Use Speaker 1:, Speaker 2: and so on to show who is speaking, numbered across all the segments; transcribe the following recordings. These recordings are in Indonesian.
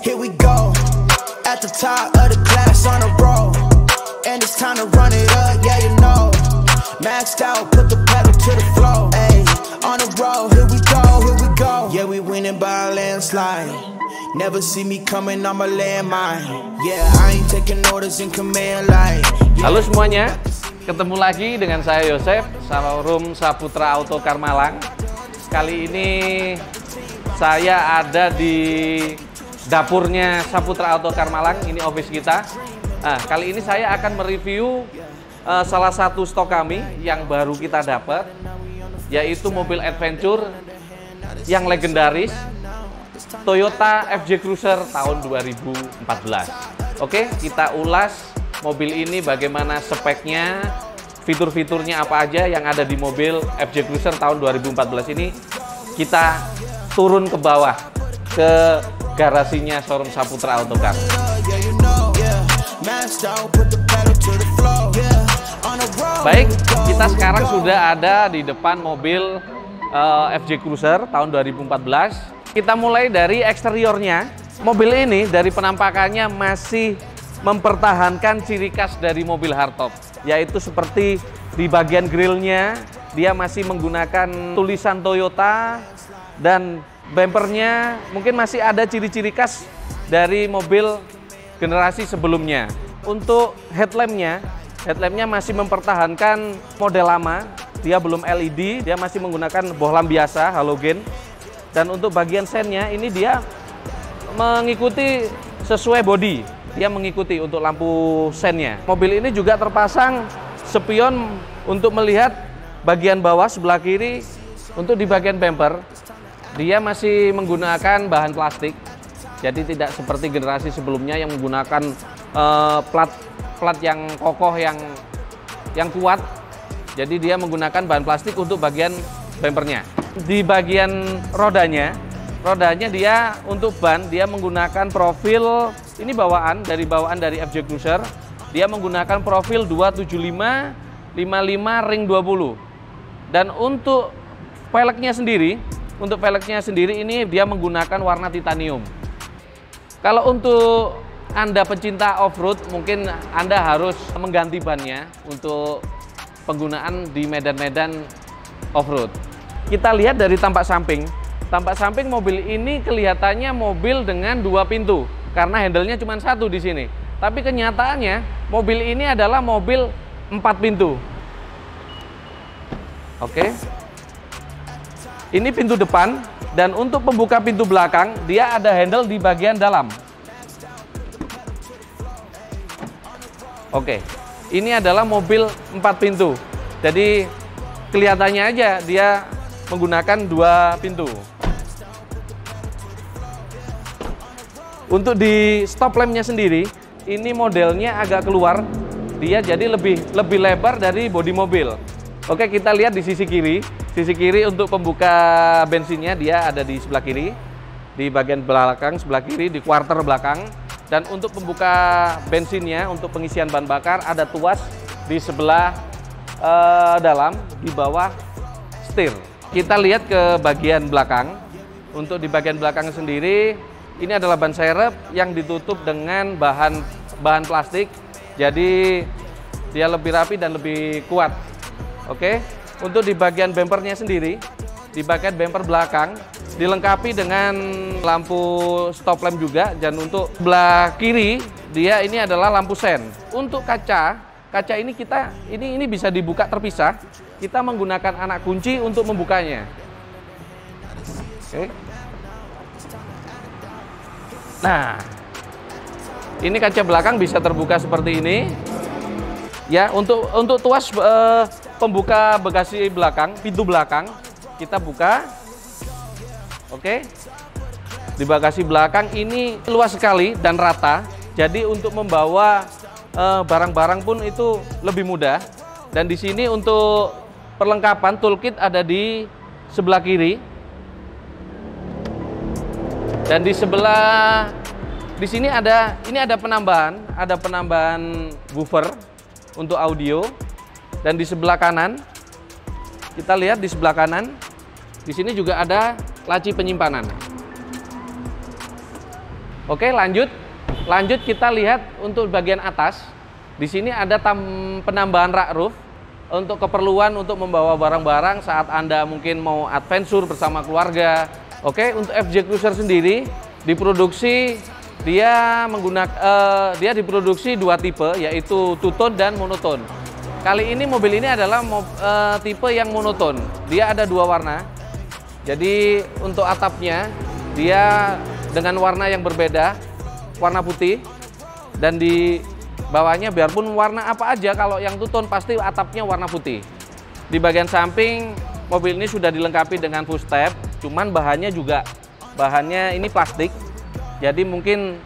Speaker 1: Here we go, at the top of the class on a roll, and it's time to run it up, yeah you know. Maxed out, put the pedal to the floor, ayy, on the road, here we go, yeah we winning by a landslide. Never see me coming, I'm a landmine. Yeah, I ain't taking orders in command line.
Speaker 2: Halo semuanya, ketemu lagi dengan saya Yosef, showroom Saputra Auto Car Malang. Kali ini saya ada di dapurnya Saputra Auto Car Malang, ini office kita. Nah, kali ini saya akan mereview salah satu stok kami yang baru kita dapat, yaitu mobil adventure yang legendaris, Toyota FJ Cruiser tahun 2014. Oke, kita ulas mobil ini, bagaimana speknya, fitur-fiturnya apa aja yang ada di mobil FJ Cruiser tahun 2014 ini. Kita turun ke bawah, ke garasinya showroom Saputra Auto Car. Baik, kita sekarang sudah ada di depan mobil FJ Cruiser tahun 2014. Kita mulai dari eksteriornya. Mobil ini dari penampakannya masih mempertahankan ciri khas dari mobil hardtop, yaitu seperti di bagian grillnya dia masih menggunakan tulisan Toyota, dan bumpernya mungkin masih ada ciri-ciri khas dari mobil generasi sebelumnya. Untuk headlampnya masih mempertahankan model lama, dia belum LED, dia masih menggunakan bohlam biasa halogen. Dan untuk bagian sennya ini dia mengikuti sesuai body, dia mengikuti untuk lampu sennya. Mobil ini juga terpasang spion untuk melihat bagian bawah sebelah kiri. Untuk di bagian bumper dia masih menggunakan bahan plastik, jadi tidak seperti generasi sebelumnya yang menggunakan plat yang kokoh, yang kuat. Jadi dia menggunakan bahan plastik untuk bagian bumpernya. Di bagian rodanya dia untuk ban dia menggunakan profil, ini bawaan dari FJ Cruiser, dia menggunakan profil 275 55 ring 20. Dan untuk velgnya sendiri ini dia menggunakan warna titanium. Kalau untuk Anda pecinta off-road, mungkin Anda harus mengganti bannya untuk penggunaan di medan-medan off-road. Kita lihat dari tampak samping mobil ini kelihatannya mobil dengan 2 pintu karena handle-nya cuma 1 di sini. Tapi kenyataannya mobil ini adalah mobil 4 pintu. Oke. Ini pintu depan, dan untuk pembuka pintu belakang dia ada handle di bagian dalam. Oke. Ini adalah mobil 4 pintu. Jadi kelihatannya aja dia menggunakan 2 pintu. Untuk di stop lampnya sendiri, ini modelnya agak keluar, dia jadi lebih lebar dari bodi mobil. Oke, kita lihat di sisi kiri. Sisi kiri untuk pembuka bensinnya dia ada di sebelah kiri, di bagian belakang sebelah kiri, di quarter belakang. Dan untuk pembuka bensinnya, untuk pengisian bahan bakar ada tuas di sebelah dalam, di bawah setir. Kita lihat ke bagian belakang. Untuk di bagian belakang sendiri, ini adalah ban serep yang ditutup dengan bahan plastik. Jadi dia lebih rapi dan lebih kuat. Oke. Untuk di bagian bumpernya sendiri, di bagian bumper belakang dilengkapi dengan lampu stop lamp juga. Dan untuk sebelah kiri dia ini adalah lampu sen. Untuk kaca ini bisa dibuka terpisah. Kita menggunakan anak kunci untuk membukanya. Oke. Nah, ini kaca belakang bisa terbuka seperti ini. Ya, untuk tuas pembuka bagasi belakang, pintu belakang kita buka. Oke. Di bagasi belakang ini luas sekali dan rata. Jadi untuk membawa barang-barang pun itu lebih mudah. Dan di sini untuk perlengkapan toolkit ada di sebelah kiri. Dan di sini ada penambahan woofer untuk audio. Dan di sebelah kanan, kita lihat di sebelah kanan, di sini juga ada laci penyimpanan. Oke, lanjut kita lihat untuk bagian atas. Di sini ada penambahan rak roof untuk keperluan untuk membawa barang-barang saat Anda mungkin mau adventure bersama keluarga. Oke, untuk FJ Cruiser sendiri diproduksi dia diproduksi dua tipe, yaitu two-tone dan monotone. Kali ini mobil ini adalah tipe yang monotone. Dia ada dua warna. Jadi untuk atapnya dia dengan warna yang berbeda, warna putih, dan di bawahnya biarpun warna apa aja, kalau yang two-tone pasti atapnya warna putih. Di bagian samping mobil ini sudah dilengkapi dengan full step, cuman bahannya ini plastik. Jadi mungkin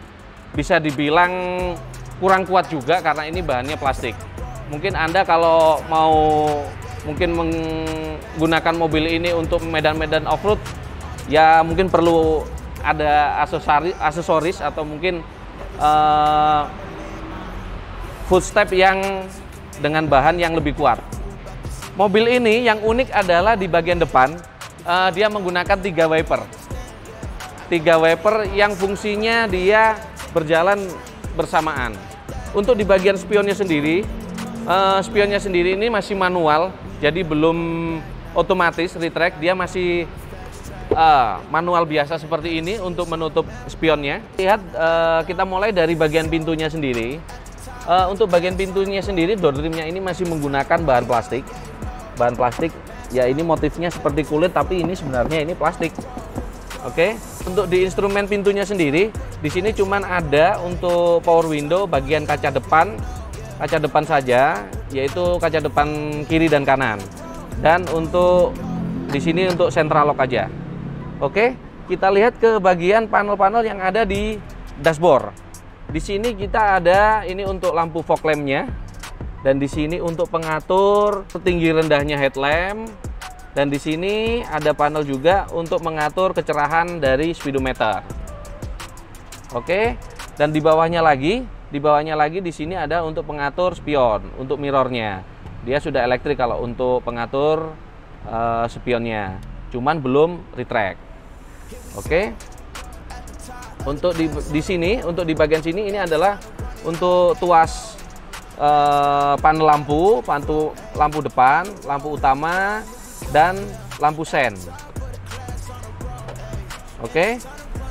Speaker 2: bisa dibilang kurang kuat juga karena ini bahannya plastik. Mungkin Anda kalau mau menggunakan mobil ini untuk medan-medan off-road, ya mungkin perlu ada aksesoris atau mungkin footstep yang dengan bahan yang lebih kuat. Mobil ini yang unik adalah di bagian depan dia menggunakan 3 wiper. 3 wiper yang fungsinya dia berjalan bersamaan. Untuk di bagian spionnya sendiri ini masih manual, jadi belum otomatis retract, dia masih manual biasa seperti ini untuk menutup spionnya. Lihat, kita mulai dari bagian pintunya sendiri. Untuk bagian pintunya sendiri, door trimnya ini masih menggunakan bahan plastik. Bahan plastik, ya ini motifnya seperti kulit, tapi ini sebenarnya ini plastik. Oke, untuk di instrumen pintunya sendiri, di sini cuman ada untuk power window bagian kaca depan saja, yaitu kaca depan kiri dan kanan. Dan untuk di sini untuk central lock aja. Oke, kita lihat ke bagian panel-panel yang ada di dashboard. Di sini kita ada ini untuk lampu fog lamp-nya, dan di sini untuk pengatur tinggi rendahnya headlamp, dan di sini ada panel juga untuk mengatur kecerahan dari speedometer. Oke, dan di bawahnya lagi di sini ada untuk pengatur spion, untuk mirrornya. Dia sudah elektrik kalau untuk pengatur spionnya, cuman belum retract. Oke. Untuk di sini, untuk di bagian sini ini adalah untuk tuas panel lampu depan, lampu utama, dan lampu sen. Oke,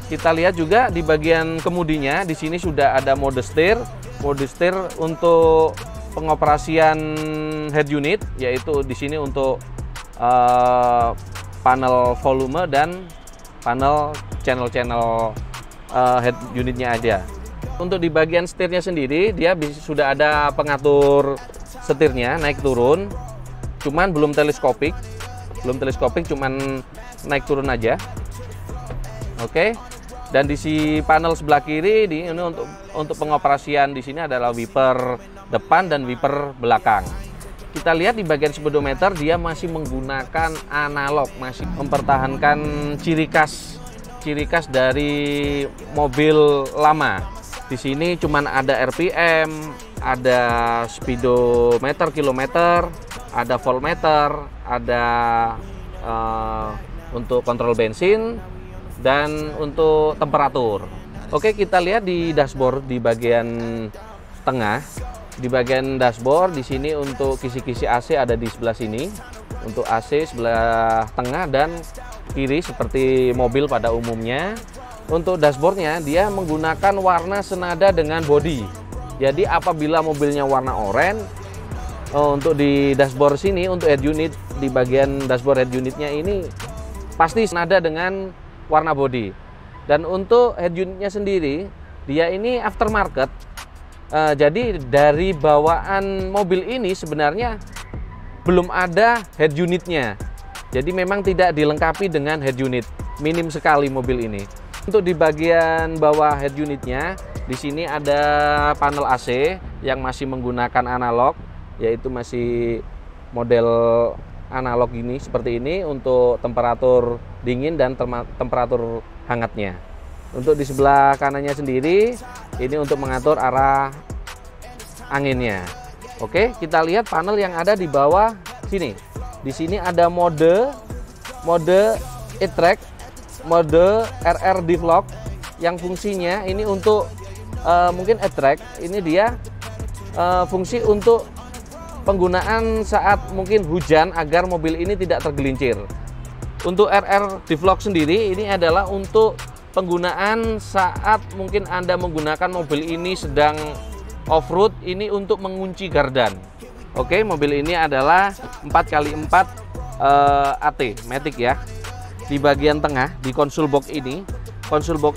Speaker 2: kita lihat juga di bagian kemudinya. Di sini sudah ada mode setir untuk pengoperasian head unit, yaitu di sini untuk panel volume dan panel channel head unitnya aja. Untuk di bagian setirnya sendiri, dia sudah ada pengatur setirnya naik turun, cuman belum teleskopik, cuman naik turun aja. Oke, dan di panel sebelah kiri ini untuk pengoperasian di sini adalah wiper depan dan wiper belakang. Kita lihat di bagian speedometer dia masih menggunakan analog, masih mempertahankan ciri khas dari mobil lama. Di sini cuman ada RPM, ada speedometer kilometer, ada voltmeter, ada untuk kontrol bensin, dan untuk temperatur. Oke, kita lihat di dashboard di bagian tengah. Di bagian dashboard di sini untuk kisi-kisi AC ada di sebelah sini. Untuk AC sebelah tengah dan kiri seperti mobil pada umumnya. Untuk dashboardnya dia menggunakan warna senada dengan body. Jadi apabila mobilnya warna oranye, untuk di dashboard sini untuk head unit, di bagian dashboard head unitnya ini pasti senada dengan warna body. Dan untuk head unitnya sendiri dia ini aftermarket. Jadi dari bawaan mobil ini sebenarnya belum ada head unitnya. Jadi memang tidak dilengkapi dengan head unit, minim sekali mobil ini. Untuk di bagian bawah head unitnya, di sini ada panel AC yang masih menggunakan analog, yaitu masih model analog ini seperti ini untuk temperatur dingin dan temperatur hangatnya. Untuk di sebelah kanannya sendiri, ini untuk mengatur arah anginnya. Oke, kita lihat panel yang ada di bawah sini. Di sini ada mode e-track, mode RR Div Lock, yang fungsinya ini untuk mungkin attract. Ini dia fungsi untuk penggunaan saat mungkin hujan agar mobil ini tidak tergelincir. Untuk RR Devlog sendiri ini adalah untuk penggunaan saat mungkin Anda menggunakan mobil ini sedang off-road, ini untuk mengunci gardan. Oke, mobil ini adalah 4x4 AT Matic ya. Di bagian tengah di console box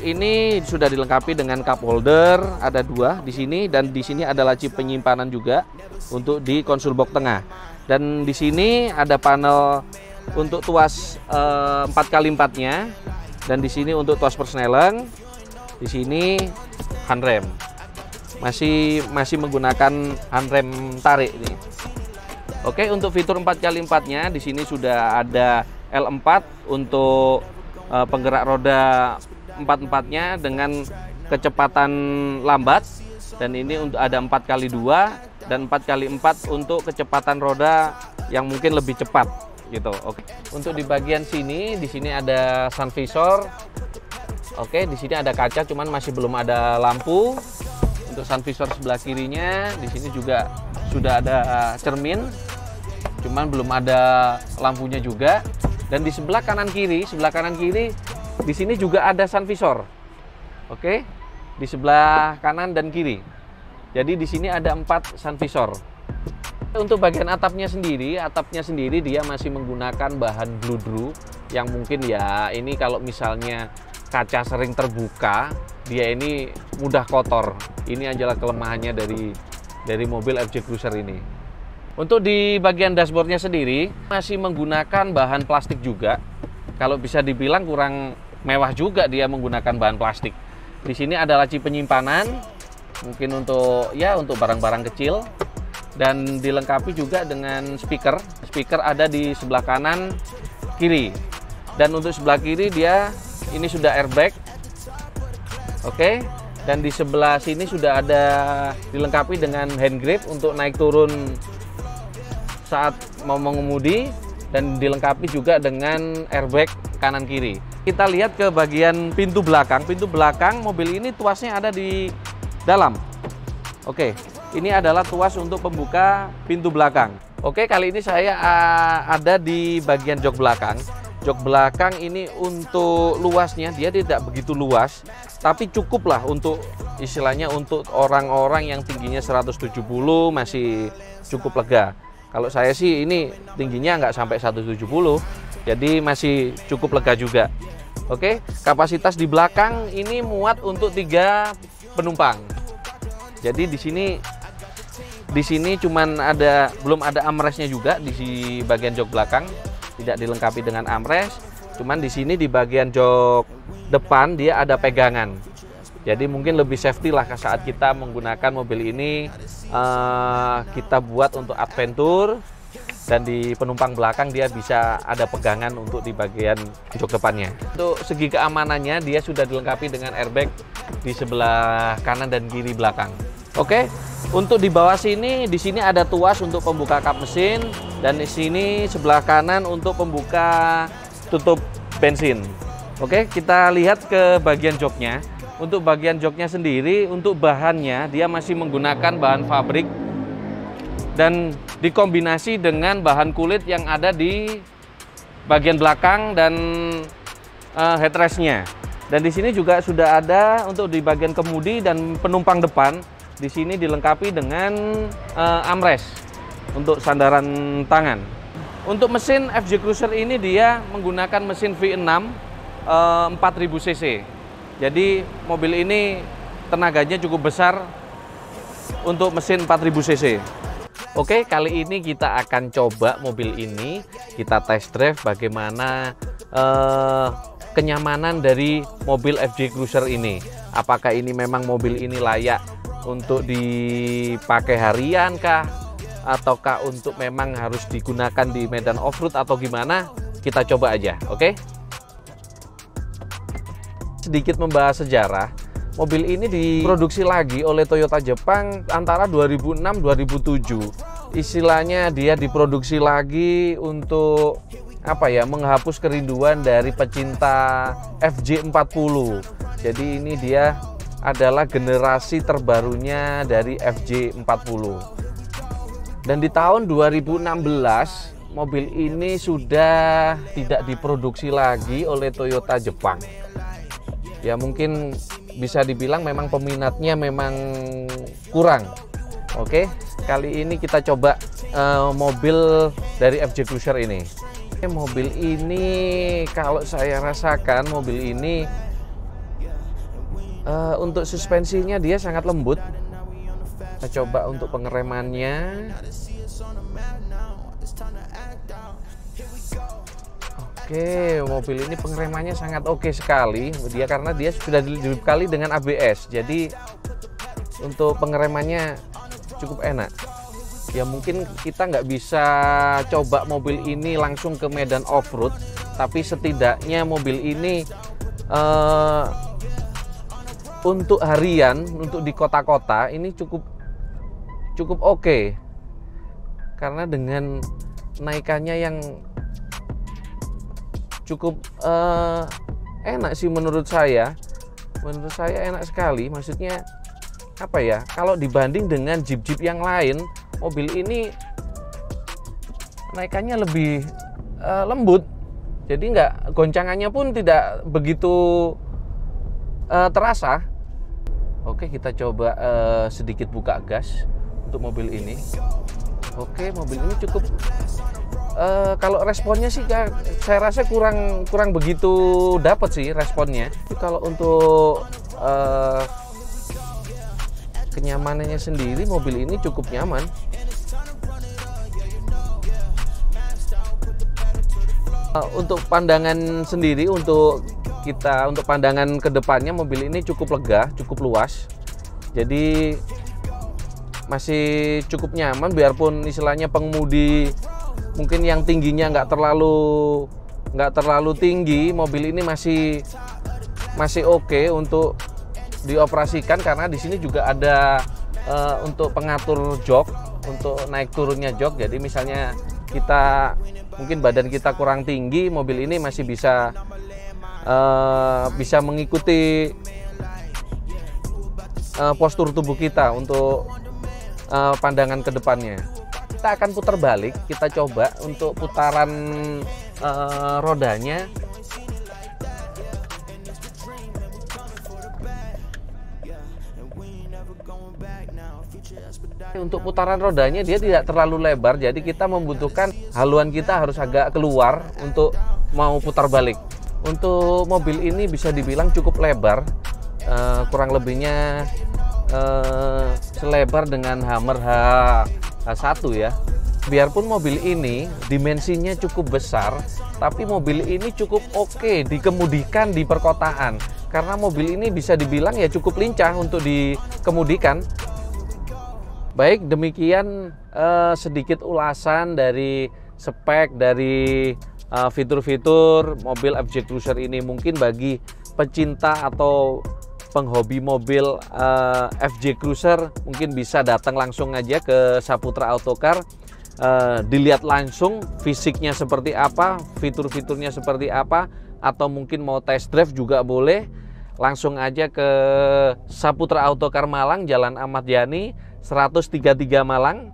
Speaker 2: ini sudah dilengkapi dengan cup holder, ada 2 di sini, dan di sini ada laci penyimpanan juga untuk di console box tengah. Dan di sini ada panel untuk tuas 4x4-nya, dan di sini untuk tuas persneleng. Di sini handrem. Masih menggunakan handrem tarik ini. Oke, untuk fitur 4x4-nya di sini sudah ada L4 untuk penggerak roda 4x4-nya dengan kecepatan lambat, dan ini untuk ada 4x2 dan 4x4 untuk kecepatan roda yang mungkin lebih cepat gitu. Oke. Untuk di bagian sini, di sini ada sun visor. Oke, di sini ada kaca, cuman masih belum ada lampu. Untuk sun visor sebelah kirinya, di sini juga sudah ada cermin, cuman belum ada lampunya juga. Dan di sebelah kanan kiri, di sini juga ada sun visor. Oke, di sebelah kanan dan kiri. Jadi di sini ada 4 sun visor. Untuk bagian atapnya sendiri dia masih menggunakan bahan bludru yang mungkin ya ini kalau misalnya kaca sering terbuka, dia ini mudah kotor. Ini adalah kelemahannya dari mobil FJ Cruiser ini. Untuk di bagian dashboardnya sendiri masih menggunakan bahan plastik juga. Kalau bisa dibilang kurang mewah juga dia menggunakan bahan plastik. Di sini ada laci penyimpanan, mungkin untuk barang-barang kecil, dan dilengkapi juga dengan speaker. Speaker ada di sebelah kanan kiri. Dan untuk sebelah kiri dia ini sudah airbag. Oke. Dan di sebelah sini sudah ada dilengkapi dengan hand grip untuk naik turun saat mau mengemudi, dan dilengkapi juga dengan airbag kanan kiri. Kita lihat ke bagian pintu belakang. Pintu belakang mobil ini tuasnya ada di dalam. Oke, ini adalah tuas untuk pembuka pintu belakang. Oke, kali ini saya ada di bagian jok belakang. Jok belakang ini untuk luasnya dia tidak begitu luas, tapi cukuplah untuk istilahnya untuk orang-orang yang tingginya 170 masih cukup lega. Kalau saya sih ini tingginya nggak sampai 170, jadi masih cukup lega juga. Oke, kapasitas di belakang ini muat untuk 3 penumpang. Jadi di sini cuman belum ada armrestnya juga di bagian jok belakang, tidak dilengkapi dengan armrest. Cuman di sini di bagian jok depan dia ada pegangan. Jadi mungkin lebih safety lah saat kita menggunakan mobil ini. Kita buat untuk adventure, dan di penumpang belakang dia bisa ada pegangan untuk di bagian jok depannya. Untuk segi keamanannya dia sudah dilengkapi dengan airbag di sebelah kanan dan kiri belakang. Oke, untuk di bawah sini, di sini ada tuas untuk pembuka kap mesin, dan di sini sebelah kanan untuk pembuka tutup bensin. Oke, kita lihat ke bagian joknya. Untuk bagian joknya sendiri, untuk bahannya dia masih menggunakan bahan fabrik dan dikombinasi dengan bahan kulit yang ada di bagian belakang dan headrestnya. Dan di sini juga sudah ada untuk di bagian kemudi dan penumpang depan. Di sini dilengkapi dengan armrest untuk sandaran tangan. Untuk mesin FJ Cruiser ini dia menggunakan mesin V6 4000 cc. Jadi mobil ini tenaganya cukup besar untuk mesin 4000 cc. Oke, kali ini kita akan coba mobil ini, kita test drive bagaimana kenyamanan dari mobil FJ Cruiser ini. Apakah ini memang mobil ini layak untuk dipakai harian kah, ataukah untuk memang harus digunakan di medan off-road atau gimana? Kita coba aja, oke? Sedikit membahas sejarah, mobil ini diproduksi lagi oleh Toyota Jepang antara 2006-2007. Istilahnya dia diproduksi lagi untuk apa ya, menghapus kerinduan dari pecinta FJ40. Jadi ini dia adalah generasi terbarunya dari FJ40. Dan di tahun 2016 mobil ini sudah tidak diproduksi lagi oleh Toyota Jepang. Ya mungkin bisa dibilang memang peminatnya memang kurang. Oke, kali ini kita coba mobil dari FJ Cruiser ini. Mobil ini kalau saya rasakan mobil ini untuk suspensinya dia sangat lembut. Kita coba untuk pengeremannya. Oke, mobil ini pengeremannya sangat oke sekali dia karena dia sudah dibekali dengan ABS. Jadi untuk pengeremannya cukup enak. Ya mungkin kita nggak bisa coba mobil ini langsung ke medan off-road, tapi setidaknya mobil ini untuk harian, untuk di kota-kota ini cukup oke. Karena dengan naikannya yang cukup enak sih menurut saya. Menurut saya enak sekali. Maksudnya apa ya? Kalau dibanding dengan Jeep-Jeep yang lain, mobil ini naikannya lebih lembut. Jadi goncangannya pun tidak begitu terasa. Oke, kita coba sedikit buka gas untuk mobil ini. Oke, mobil ini cukup kalau responnya sih saya rasa kurang begitu dapat sih responnya. Kalau untuk kenyamanannya sendiri, mobil ini cukup nyaman. Untuk pandangan sendiri, untuk pandangan ke depannya, mobil ini cukup lega, cukup luas. Jadi masih cukup nyaman, biarpun istilahnya pengemudi mungkin yang tingginya nggak terlalu tinggi, mobil ini masih oke untuk dioperasikan karena di sini juga ada untuk pengatur jok, untuk naik turunnya jok. Jadi misalnya kita mungkin badan kita kurang tinggi, mobil ini masih bisa mengikuti postur tubuh kita untuk pandangan ke depannya. Kita akan putar balik, kita coba untuk putaran rodanya. Untuk putaran rodanya dia tidak terlalu lebar, jadi kita membutuhkan haluan kita harus agak keluar untuk mau putar balik. Untuk mobil ini bisa dibilang cukup lebar, kurang lebihnya selebar dengan Hummer H1 ya. Biarpun mobil ini dimensinya cukup besar, tapi mobil ini cukup oke dikemudikan di perkotaan. Karena mobil ini bisa dibilang ya cukup lincah untuk dikemudikan. Baik, demikian sedikit ulasan dari spek, dari fitur-fitur mobil FJ Cruiser ini. Mungkin bagi pecinta atau penghobi mobil FJ Cruiser mungkin bisa datang langsung aja ke Saputra Autocar, dilihat langsung fisiknya seperti apa, fitur-fiturnya seperti apa, atau mungkin mau test drive juga boleh. Langsung aja ke Saputra Autocar Malang, Jalan Ahmad Yani 133 Malang.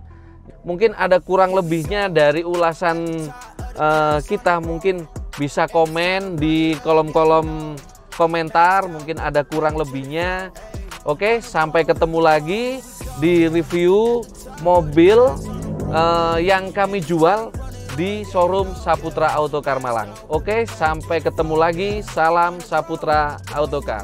Speaker 2: Mungkin ada kurang lebihnya dari ulasan kita, mungkin bisa komen di kolom-kolom komentar, mungkin ada kurang lebihnya. Oke, sampai ketemu lagi di review mobil yang kami jual di showroom Saputra Autocar Malang. Oke, sampai ketemu lagi. Salam Saputra Autocar.